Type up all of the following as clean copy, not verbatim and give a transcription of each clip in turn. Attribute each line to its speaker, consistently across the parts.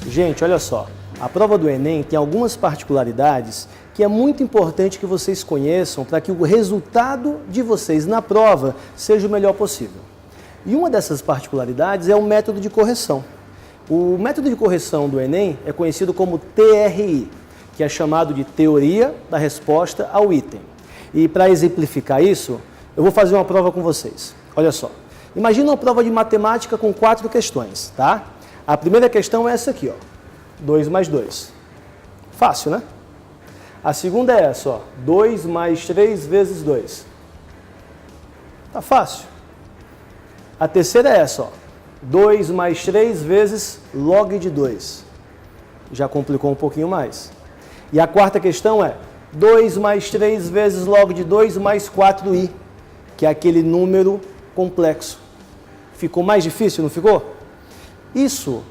Speaker 1: Gente, olha só, a prova do Enem tem algumas particularidades que é muito importante que vocês conheçam para que o resultado de vocês na prova seja o melhor possível. E uma dessas particularidades é o método de correção. O método de correção do Enem é conhecido como TRI, que é chamado de Teoria da Resposta ao Item. E para exemplificar isso, eu vou fazer uma prova com vocês. Olha só, imagina uma prova de matemática com 4 questões, tá? A primeira questão é essa aqui, ó, 2 mais 2. Fácil, né? A segunda é essa, ó, 2 mais 3 vezes 2. Tá fácil. A terceira é essa, ó, 2 mais 3 vezes log de 2. Já complicou um pouquinho mais. E a quarta questão é 2 mais 3 vezes log de 2 mais 4i, que é aquele número complexo. Ficou mais difícil, não ficou? Isso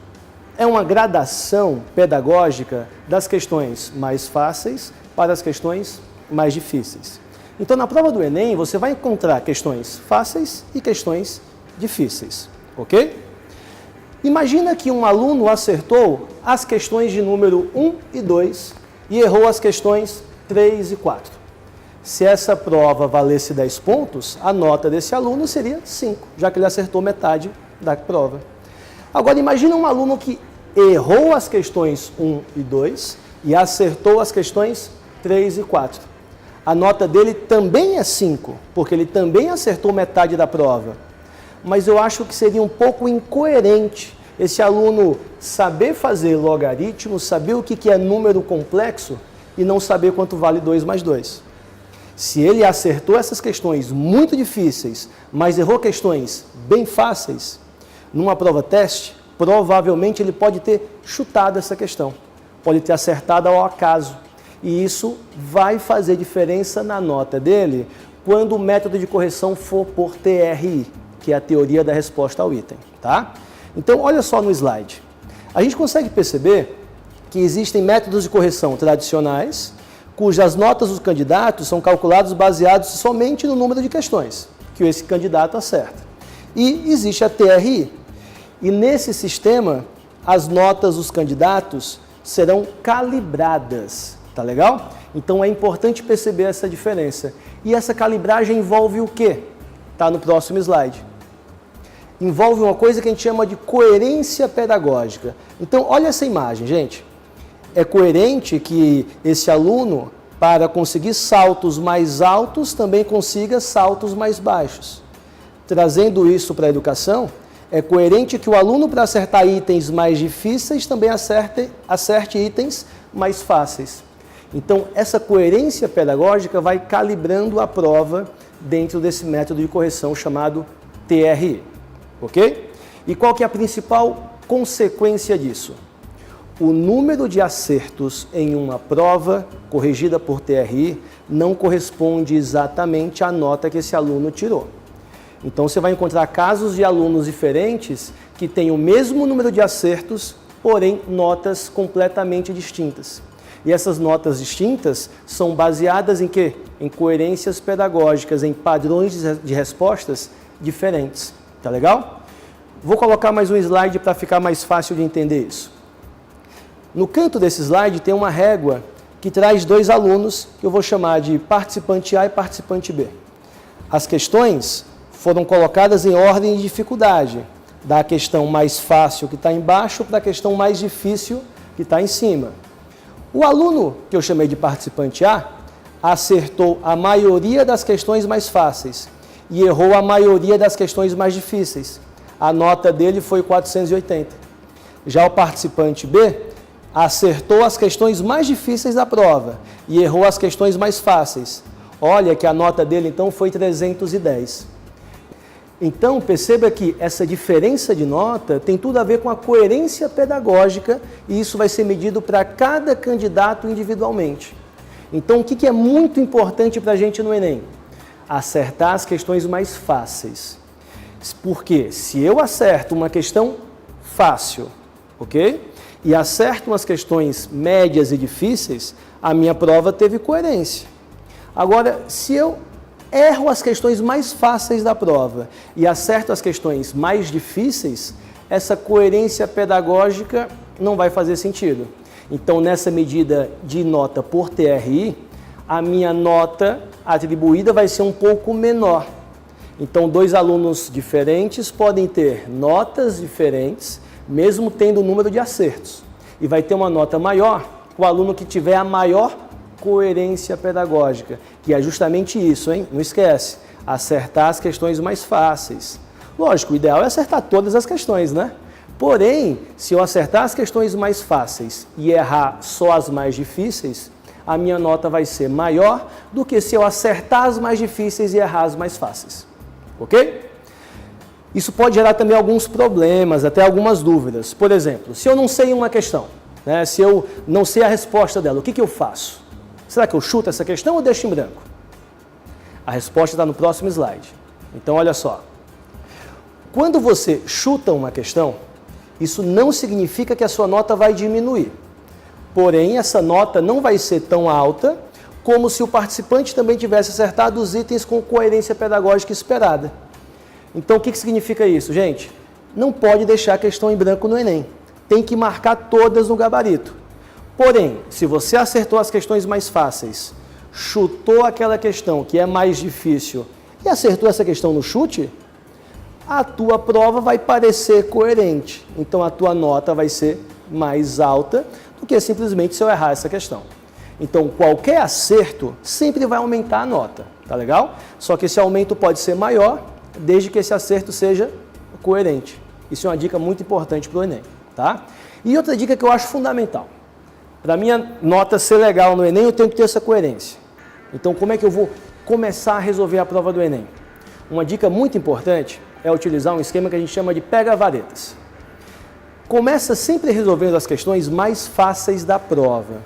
Speaker 1: é uma gradação pedagógica das questões mais fáceis para as questões mais difíceis. Então, na prova do Enem, você vai encontrar questões fáceis e questões difíceis, ok? Imagina que um aluno acertou as questões de número 1 e 2 e errou as questões 3 e 4. Se essa prova valesse 10 pontos, a nota desse aluno seria 5, já que ele acertou metade da prova. Agora, imagina um aluno que errou as questões 1 e 2 e acertou as questões 3 e 4. A nota dele também é 5, porque ele também acertou metade da prova. Mas eu acho que seria um pouco incoerente esse aluno saber fazer logaritmo, saber o que é número complexo e não saber quanto vale 2 mais 2. Se ele acertou essas questões muito difíceis, mas errou questões bem fáceis, numa prova teste, provavelmente ele pode ter chutado essa questão, pode ter acertado ao acaso. E isso vai fazer diferença na nota dele quando o método de correção for por TRI, que é a Teoria da Resposta ao Item, tá? Então, olha só no slide. A gente consegue perceber que existem métodos de correção tradicionais, cujas notas dos candidatos são calculadas baseados somente no número de questões que esse candidato acerta. E existe a TRI. E nesse sistema, as notas dos candidatos serão calibradas, tá legal? Então é importante perceber essa diferença. E essa calibragem envolve o quê? Tá no próximo slide. Envolve uma coisa que a gente chama de coerência pedagógica. Então, olha essa imagem, gente. É coerente que esse aluno, para conseguir saltos mais altos, também consiga saltos mais baixos. Trazendo isso para a educação, é coerente que o aluno, para acertar itens mais difíceis, também acerte itens mais fáceis. Então, essa coerência pedagógica vai calibrando a prova dentro desse método de correção chamado TRI, ok? E qual que é a principal consequência disso? O número de acertos em uma prova corrigida por TRI não corresponde exatamente à nota que esse aluno tirou. Então, você vai encontrar casos de alunos diferentes que têm o mesmo número de acertos, porém notas completamente distintas. E essas notas distintas são baseadas em quê? Em coerências pedagógicas, em padrões de respostas diferentes. Tá legal? Vou colocar mais um slide para ficar mais fácil de entender isso. No canto desse slide tem uma régua que traz 2 alunos, que eu vou chamar de participante A e participante B. As questões foram colocadas em ordem de dificuldade, da questão mais fácil que está embaixo para a questão mais difícil que está em cima. O aluno que eu chamei de participante A acertou a maioria das questões mais fáceis e errou a maioria das questões mais difíceis. A nota dele foi 480. Já o participante B acertou as questões mais difíceis da prova e errou as questões mais fáceis. Olha que a nota dele então foi 310. Então, perceba que essa diferença de nota tem tudo a ver com a coerência pedagógica e isso vai ser medido para cada candidato individualmente. Então, o que é muito importante para a gente no Enem? Acertar as questões mais fáceis. Porque se eu acerto uma questão fácil, ok? E acerto umas questões médias e difíceis, a minha prova teve coerência. Agora, se eu erro as questões mais fáceis da prova e acerto as questões mais difíceis, essa coerência pedagógica não vai fazer sentido. Então, nessa medida de nota por TRI, a minha nota atribuída vai ser um pouco menor. Então, dois alunos diferentes podem ter notas diferentes, mesmo tendo o número de acertos. E vai ter uma nota maior o aluno que tiver a maior coerência pedagógica, que é justamente isso, hein? Não esquece, acertar as questões mais fáceis. Lógico, o ideal é acertar todas as questões, né? Porém, se eu acertar as questões mais fáceis e errar só as mais difíceis, a minha nota vai ser maior do que se eu acertar as mais difíceis e errar as mais fáceis. Ok? Isso pode gerar também alguns problemas, até algumas dúvidas. Por exemplo, se eu não sei uma questão, né? Se eu não sei a resposta dela, o que eu faço? Será que eu chuto essa questão ou deixo em branco? A resposta está no próximo slide. Então, olha só. Quando você chuta uma questão, isso não significa que a sua nota vai diminuir. Porém, essa nota não vai ser tão alta como se o participante também tivesse acertado os itens com coerência pedagógica esperada. Então, o que significa isso, gente? Não pode deixar a questão em branco no Enem. Tem que marcar todas no gabarito. Porém, se você acertou as questões mais fáceis, chutou aquela questão que é mais difícil e acertou essa questão no chute, a tua prova vai parecer coerente. Então, a tua nota vai ser mais alta do que simplesmente se eu errar essa questão. Então, qualquer acerto sempre vai aumentar a nota, tá legal? Só que esse aumento pode ser maior, desde que esse acerto seja coerente. Isso é uma dica muito importante para o Enem, tá? E outra dica que eu acho fundamental. Para a minha nota ser legal no Enem, eu tenho que ter essa coerência. Então, como é que eu vou começar a resolver a prova do Enem? Uma dica muito importante é utilizar um esquema que a gente chama de pega-varetas. Começa sempre resolvendo as questões mais fáceis da prova.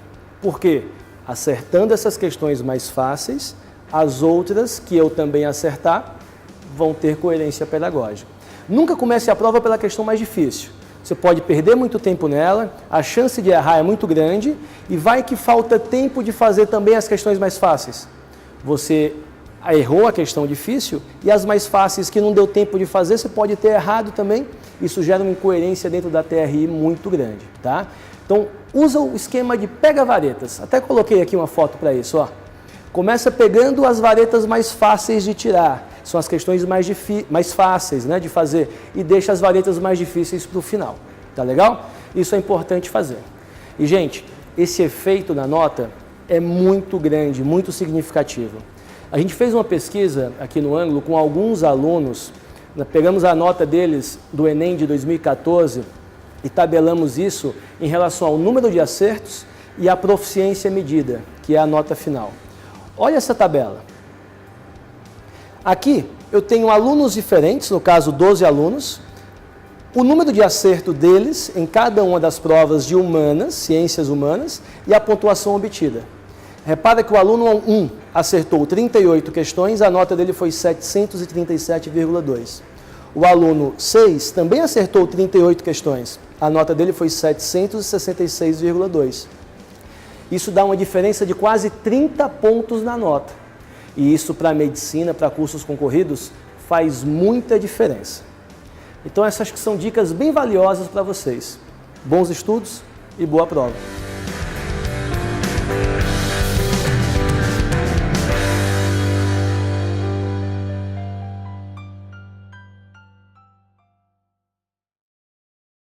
Speaker 1: Por quê? Acertando essas questões mais fáceis, as outras que eu também acertar vão ter coerência pedagógica. Nunca comece a prova pela questão mais difícil. Você pode perder muito tempo nela, a chance de errar é muito grande e vai que falta tempo de fazer também as questões mais fáceis. Você errou a questão difícil e as mais fáceis que não deu tempo de fazer, você pode ter errado também. Isso gera uma incoerência dentro da TRI muito grande, tá? Então, usa o esquema de pega-varetas. Até coloquei aqui uma foto para isso, ó. Começa pegando as varetas mais fáceis de tirar. São as questões mais fáceis, né, de fazer. E deixa as varetas mais difíceis para o final. Tá legal? Isso é importante fazer. E, gente, esse efeito na nota é muito grande, muito significativo. A gente fez uma pesquisa aqui no ângulo com alguns alunos. Pegamos a nota deles do Enem de 2014 e tabelamos isso em relação ao número de acertos e a proficiência medida, que é a nota final. Olha essa tabela. Aqui eu tenho alunos diferentes, no caso 12 alunos, o número de acerto deles em cada uma das provas de humanas, ciências humanas, e a pontuação obtida. Repara que o aluno 1 acertou 38 questões, a nota dele foi 737,2. O aluno 6 também acertou 38 questões, a nota dele foi 766,2. Isso dá uma diferença de quase 30 pontos na nota. E isso para medicina, para cursos concorridos, faz muita diferença. Então essas são dicas bem valiosas para vocês. Bons estudos e boa prova!